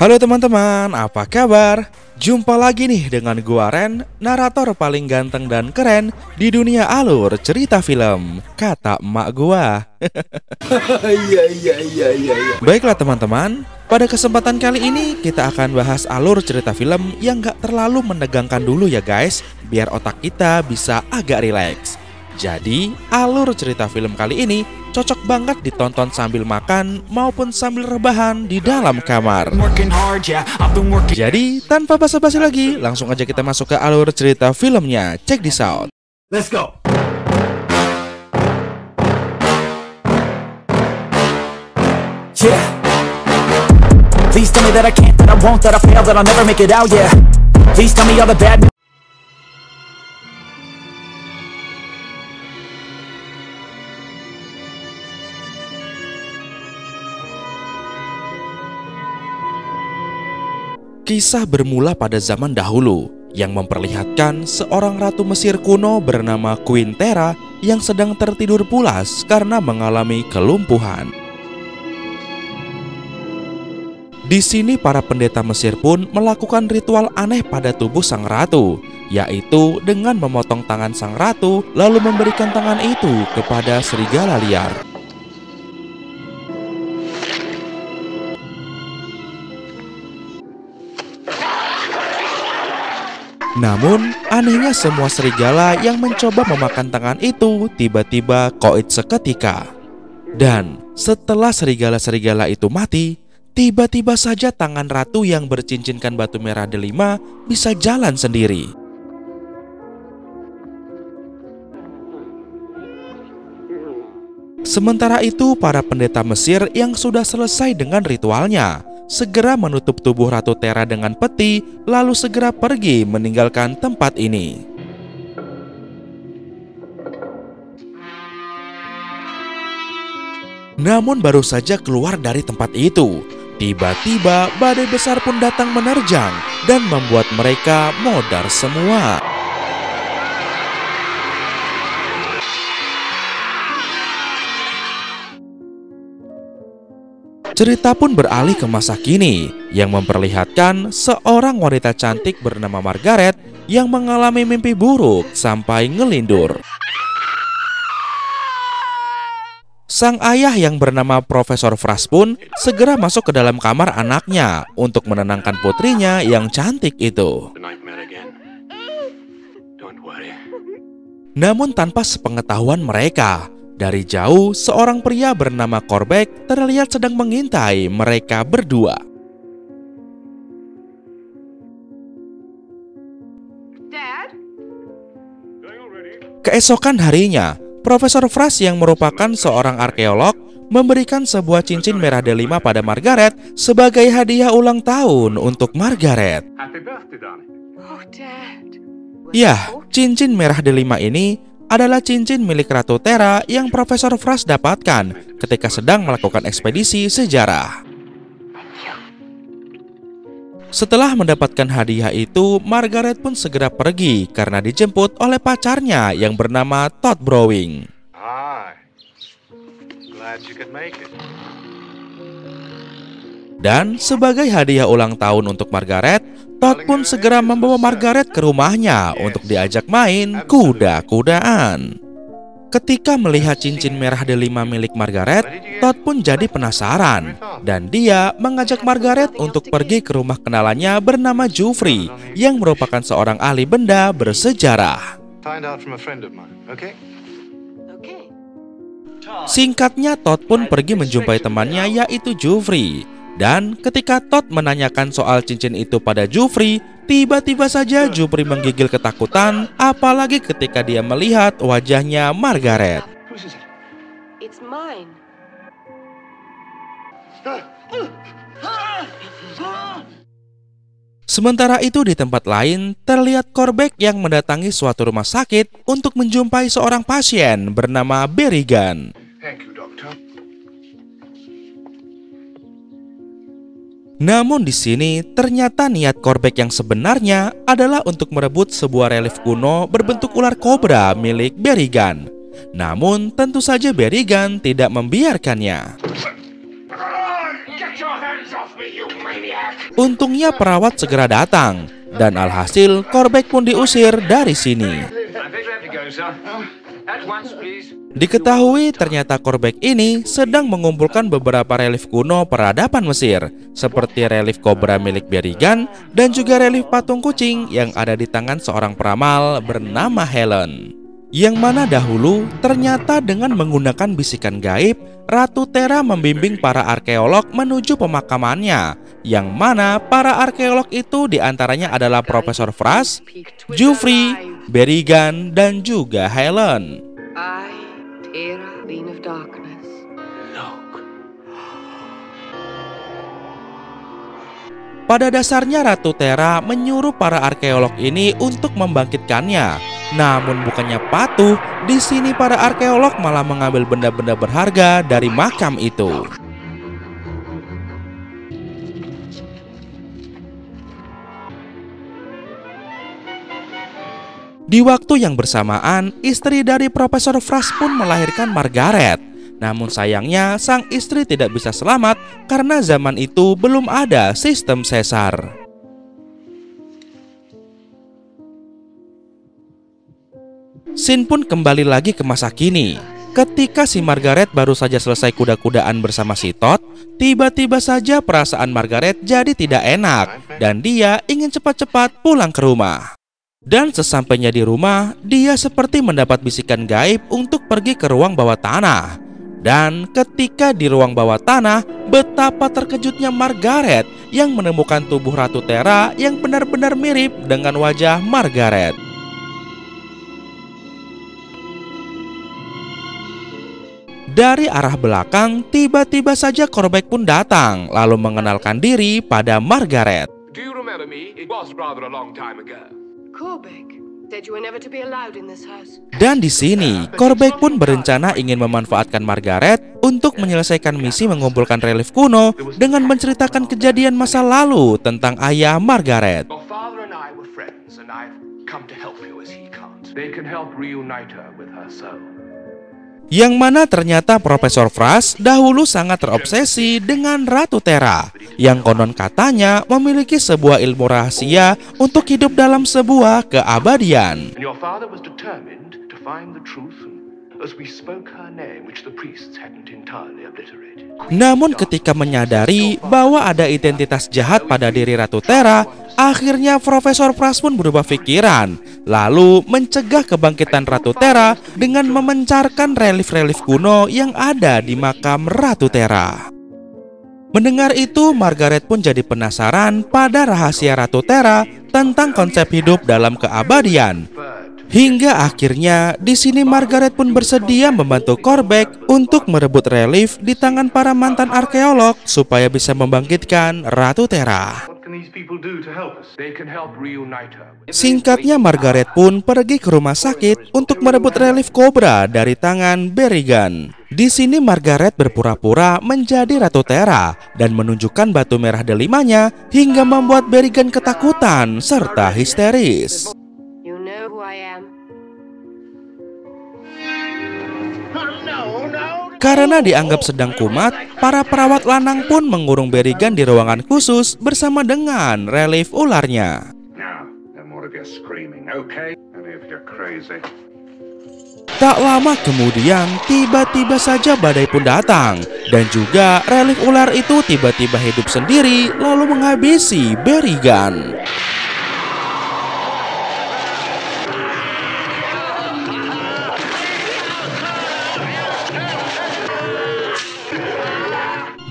Halo teman-teman, apa kabar? Jumpa lagi nih dengan gua Ren, narator paling ganteng dan keren di dunia alur cerita film, kata emak gua. Baiklah teman-teman, pada kesempatan kali ini kita akan bahas alur cerita film yang gak terlalu menegangkan dulu ya guys, biar otak kita bisa agak rileks. Jadi, alur cerita film kali ini cocok banget ditonton sambil makan maupun sambil rebahan di dalam kamar. Jadi, tanpa basa-basi lagi, langsung aja kita masuk ke alur cerita filmnya. Check this out. Let's go. Yeah. Please tell me that I can't, that I won't, that I fail, that I'll never make it out, yeah. Please tell me all the bad news. Kisah bermula pada zaman dahulu yang memperlihatkan seorang ratu Mesir kuno bernama Queen Tera yang sedang tertidur pulas karena mengalami kelumpuhan. Di sini para pendeta Mesir pun melakukan ritual aneh pada tubuh sang ratu, yaitu dengan memotong tangan sang ratu lalu memberikan tangan itu kepada serigala liar. Namun, anehnya semua serigala yang mencoba memakan tangan itu tiba-tiba koit seketika. Dan setelah serigala-serigala itu mati, tiba-tiba saja tangan ratu yang bercincinkan batu merah delima bisa jalan sendiri. Sementara itu, para pendeta Mesir yang sudah selesai dengan ritualnya segera menutup tubuh Ratu Tera dengan peti, lalu segera pergi meninggalkan tempat ini. Namun baru saja keluar dari tempat itu, tiba-tiba badai besar pun datang menerjang dan membuat mereka modar semua. Cerita pun beralih ke masa kini yang memperlihatkan seorang wanita cantik bernama Margaret yang mengalami mimpi buruk sampai ngelindur. Sang ayah yang bernama Profesor Fras pun segera masuk ke dalam kamar anaknya untuk menenangkan putrinya yang cantik itu. Namun tanpa sepengetahuan mereka, dari jauh, seorang pria bernama Corbek terlihat sedang mengintai mereka berdua. Dad? Keesokan harinya, Profesor Fras yang merupakan seorang arkeolog memberikan sebuah cincin merah delima pada Margaret sebagai hadiah ulang tahun untuk Margaret. Oh, Dad. Yah, cincin merah delima ini adalah cincin milik Ratu Tera yang Profesor Fras dapatkan ketika sedang melakukan ekspedisi sejarah. Setelah mendapatkan hadiah itu, Margaret pun segera pergi karena dijemput oleh pacarnya yang bernama Todd Browning. Dan sebagai hadiah ulang tahun untuk Margaret, Todd pun segera membawa Margaret ke rumahnya untuk diajak main kuda-kudaan. Ketika melihat cincin merah delima milik Margaret, Todd pun jadi penasaran dan dia mengajak Margaret untuk pergi ke rumah kenalannya bernama Jufri yang merupakan seorang ahli benda bersejarah. Singkatnya, Todd pun pergi menjumpai temannya yaitu Jufri. Dan ketika Todd menanyakan soal cincin itu pada Jufri, tiba-tiba saja Jufri menggigil ketakutan, apalagi ketika dia melihat wajahnya Margaret. It's mine. Sementara itu di tempat lain, terlihat Corbek yang mendatangi suatu rumah sakit untuk menjumpai seorang pasien bernama Berrigan. Namun di sini ternyata niat Corbek yang sebenarnya adalah untuk merebut sebuah relief kuno berbentuk ular kobra milik Berrigan. Namun tentu saja Berrigan tidak membiarkannya. Get your hands off me, you maniac! Untungnya perawat segera datang, dan alhasil Korbeck pun diusir dari sini. Diketahui ternyata Korbeck ini sedang mengumpulkan beberapa relief kuno peradaban Mesir, seperti relief kobra milik Berigan dan juga relief patung kucing yang ada di tangan seorang peramal bernama Helen. Yang mana dahulu ternyata dengan menggunakan bisikan gaib, Ratu Terra membimbing para arkeolog menuju pemakamannya, yang mana para arkeolog itu diantaranya adalah Profesor Frost, Joffrey, Berigan, dan juga Helen. I, Terra, Queen of Darkness. Pada dasarnya Ratu Terra menyuruh para arkeolog ini untuk membangkitkannya. Namun bukannya patuh, di sini para arkeolog malah mengambil benda-benda berharga dari makam itu. Di waktu yang bersamaan, istri dari Profesor Frost pun melahirkan Margaret. Namun sayangnya sang istri tidak bisa selamat karena zaman itu belum ada sistem sesar. Scene pun kembali lagi ke masa kini. Ketika si Margaret baru saja selesai kuda-kudaan bersama si Todd, tiba-tiba saja perasaan Margaret jadi tidak enak dan dia ingin cepat-cepat pulang ke rumah. Dan sesampainya di rumah, dia seperti mendapat bisikan gaib untuk pergi ke ruang bawah tanah. Dan ketika di ruang bawah tanah, betapa terkejutnya Margaret yang menemukan tubuh Ratu Terra yang benar-benar mirip dengan wajah Margaret. Dari arah belakang, tiba-tiba saja Korbeck pun datang, lalu mengenalkan diri pada Margaret. Do you remember me? It was rather a long time ago. Korbeck said you were never to be allowed in this house. Dan di sini, Korbeck pun berencana ingin memanfaatkan Margaret untuk menyelesaikan misi mengumpulkan relief kuno dengan menceritakan kejadian masa lalu tentang ayah Margaret. Your father and I were friends, and I've come to help you as he can't. They can help reunite her with her soul. Yang mana ternyata Profesor Frost dahulu sangat terobsesi dengan Ratu Terra, yang konon katanya memiliki sebuah ilmu rahasia untuk hidup dalam sebuah keabadian. And your father was determined to find the truth, and as we spoke her name, which the priests hadn't entirely obliterated. Namun ketika menyadari bahwa ada identitas jahat pada diri Ratu Terra, akhirnya Profesor Frost pun berubah pikiran, lalu mencegah kebangkitan Ratu Terra dengan memencarkan relief-relief kuno yang ada di makam Ratu Terra. Mendengar itu, Margaret pun jadi penasaran pada rahasia Ratu Terra tentang konsep hidup dalam keabadian. Hingga akhirnya di sini Margaret pun bersedia membantu Korbeck untuk merebut relief di tangan para mantan arkeolog supaya bisa membangkitkan Ratu Terra. What can these people do to help us? They can help reunite her. Singkatnya, Margaret pun pergi ke rumah sakit untuk merebut relief kobra dari tangan Berigan. Di sini Margaret berpura-pura menjadi Ratu Terra dan menunjukkan batu merah delimanya hingga membuat Berigan ketakutan serta histeris. You know who I am. Karena dianggap sedang kumat, para perawat lanang pun mengurung Berigan di ruangan khusus bersama dengan relief ularnya. Now, no more of your screaming, okay? Only if you're crazy. Tak lama kemudian, tiba-tiba saja badai pun datang. Dan juga relief ular itu tiba-tiba hidup sendiri lalu menghabisi Berigan.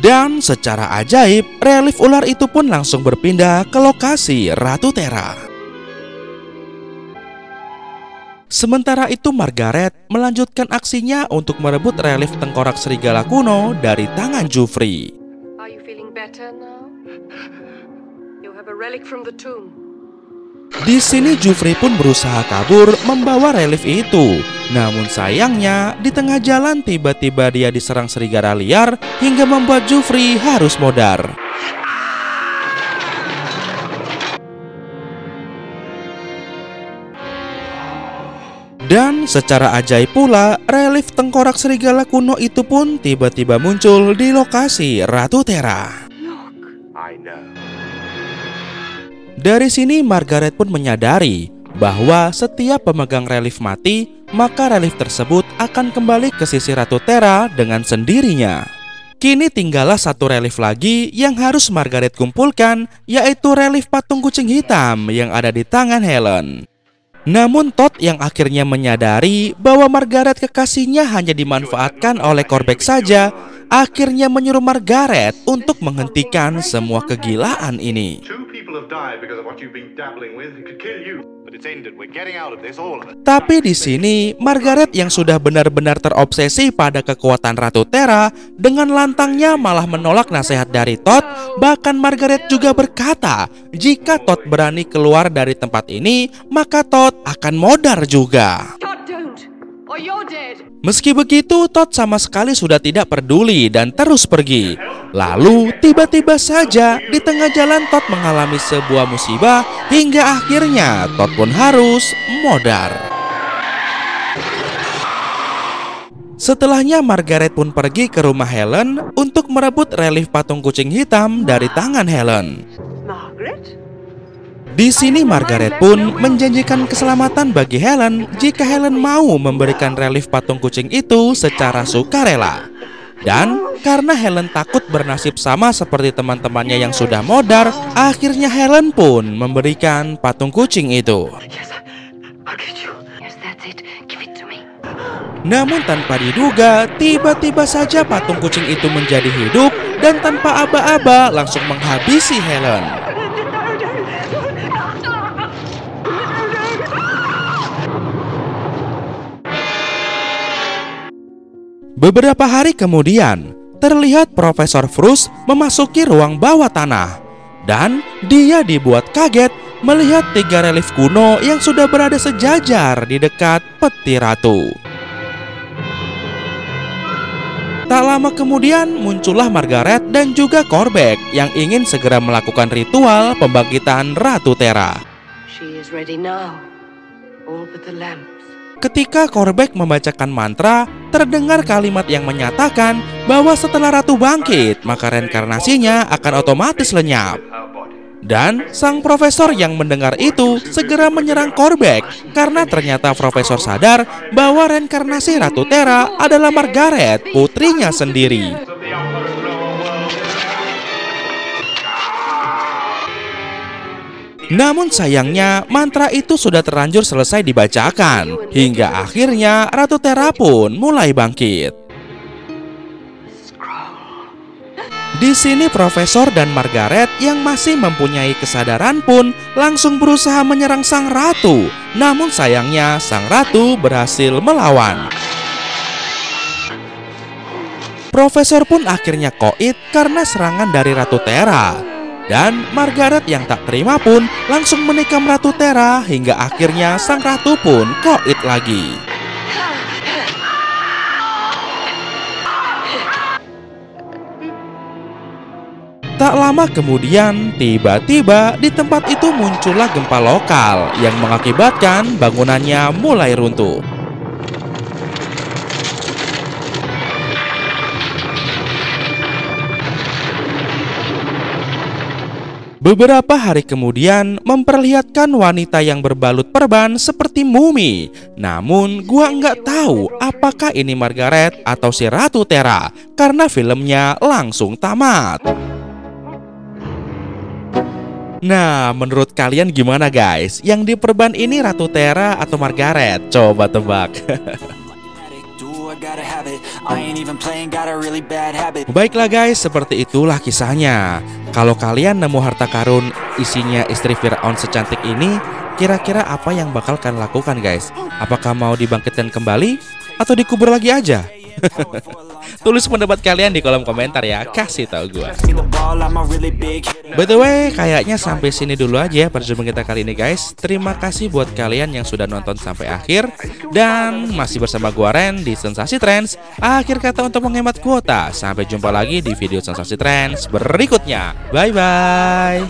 Dan secara ajaib, relief ular itu pun langsung berpindah ke lokasi Ratu Terra. Sementara itu Margaret melanjutkan aksinya untuk merebut relief tengkorak serigala kuno dari tangan Joffrey. Are you feeling better now? You have a relic from the tomb. Di sini Joffrey pun berusaha kabur membawa relief itu. Namun sayangnya di tengah jalan tiba-tiba dia diserang serigala liar hingga membuat Joffrey harus modar. Dan secara ajaib pula, relief tengkorak serigala kuno itu pun tiba-tiba muncul di lokasi Ratu Terra. I know. Dari sini Margaret pun menyadari bahwa setiap pemegang relief mati, maka relief tersebut akan kembali ke sisi Ratu Terra dengan sendirinya. Kini tinggallah satu relief lagi yang harus Margaret kumpulkan, yaitu relief patung kucing hitam yang ada di tangan Helen. Namun Todd yang akhirnya menyadari bahwa Margaret kekasihnya hanya dimanfaatkan oleh Korbeck saja, akhirnya menyuruh Margaret untuk menghentikan semua kegilaan ini. Tapi di sini Margaret yang sudah benar-benar terobsesi pada kekuatan Ratu Terra dengan lantangnya malah menolak nasihat dari Todd. Bahkan Margaret juga berkata, jika Todd berani keluar dari tempat ini, maka Todd akan modar juga. Todd, don't, or you're dead. Meski begitu, Todd sama sekali sudah tidak peduli dan terus pergi. Lalu, tiba-tiba saja di tengah jalan Todd mengalami sebuah musibah hingga akhirnya Todd pun harus modar. Setelahnya Margaret pun pergi ke rumah Helen untuk merebut relief patung kucing hitam dari tangan Helen. Margaret? Di sini Margaret pun menjanjikan keselamatan bagi Helen jika Helen mau memberikan relief patung kucing itu secara sukarela. Dan karena Helen takut bernasib sama seperti teman-temannya yang sudah modar, akhirnya Helen pun memberikan patung kucing itu. Yes, I'll get you. Yes, that's it. Give it to me. Namun tanpa diduga, tiba-tiba saja patung kucing itu menjadi hidup dan tanpa aba-aba langsung menghabisi Helen. Beberapa hari kemudian, terlihat Profesor Frost memasuki ruang bawah tanah. Dan dia dibuat kaget melihat 3 relief kuno yang sudah berada sejajar di dekat peti ratu. Tak lama kemudian muncullah Margaret dan juga Korbeck yang ingin segera melakukan ritual pembangkitan Ratu Terra. She is ready now. All but the lamps. Ketika Korbeck membacakan mantra, terdengar kalimat yang menyatakan bahwa setelah Ratu bangkit, maka reinkarnasinya akan otomatis lenyap. Dan sang profesor yang mendengar itu segera menyerang Korbeck karena ternyata profesor sadar bahwa reinkarnasi Ratu Terra adalah Margaret, putrinya sendiri. Namun sayangnya mantra itu sudah terlanjur selesai dibacakan hingga akhirnya Ratu Terra pun mulai bangkit. Di sini Profesor dan Margaret yang masih mempunyai kesadaran pun langsung berusaha menyerang sang ratu. Namun sayangnya sang ratu berhasil melawan. Profesor pun akhirnya koit karena serangan dari Ratu Terra. Dan Margaret yang tak terima pun langsung menikam Ratu Terra hingga akhirnya sang ratu pun koit lagi. Tak lama kemudian, tiba-tiba di tempat itu muncullah gempa lokal yang mengakibatkan bangunannya mulai runtuh. Beberapa hari kemudian memperlihatkan wanita yang berbalut perban seperti mumi. Namun gua nggak tahu apakah ini Margaret atau si Ratu Terra karena filmnya langsung tamat. Nah, menurut kalian gimana guys? Yang diperban ini Ratu Terra atau Margaret? Coba tebak. Baiklah guys, seperti itulah kisahnya. Kalau kalian nemu harta karun isinya istri Firaun secantik ini, kira-kira apa yang bakal kalian lakukan guys? Apakah mau dibangkitkan kembali atau dikubur lagi aja? Tulis pendapat kalian di kolom komentar ya, kasih tahu gue. By the way, kayaknya sampai sini dulu aja perjumpaan kita kali ini guys. Terima kasih buat kalian yang sudah nonton sampai akhir. Dan masih bersama gua Ren di Sensasi Trends. Akhir kata untuk menghemat kuota. Sampai jumpa lagi di video Sensasi Trends berikutnya. Bye bye.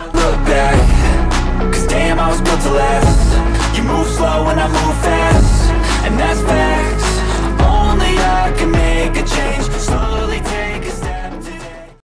Only I can make a change.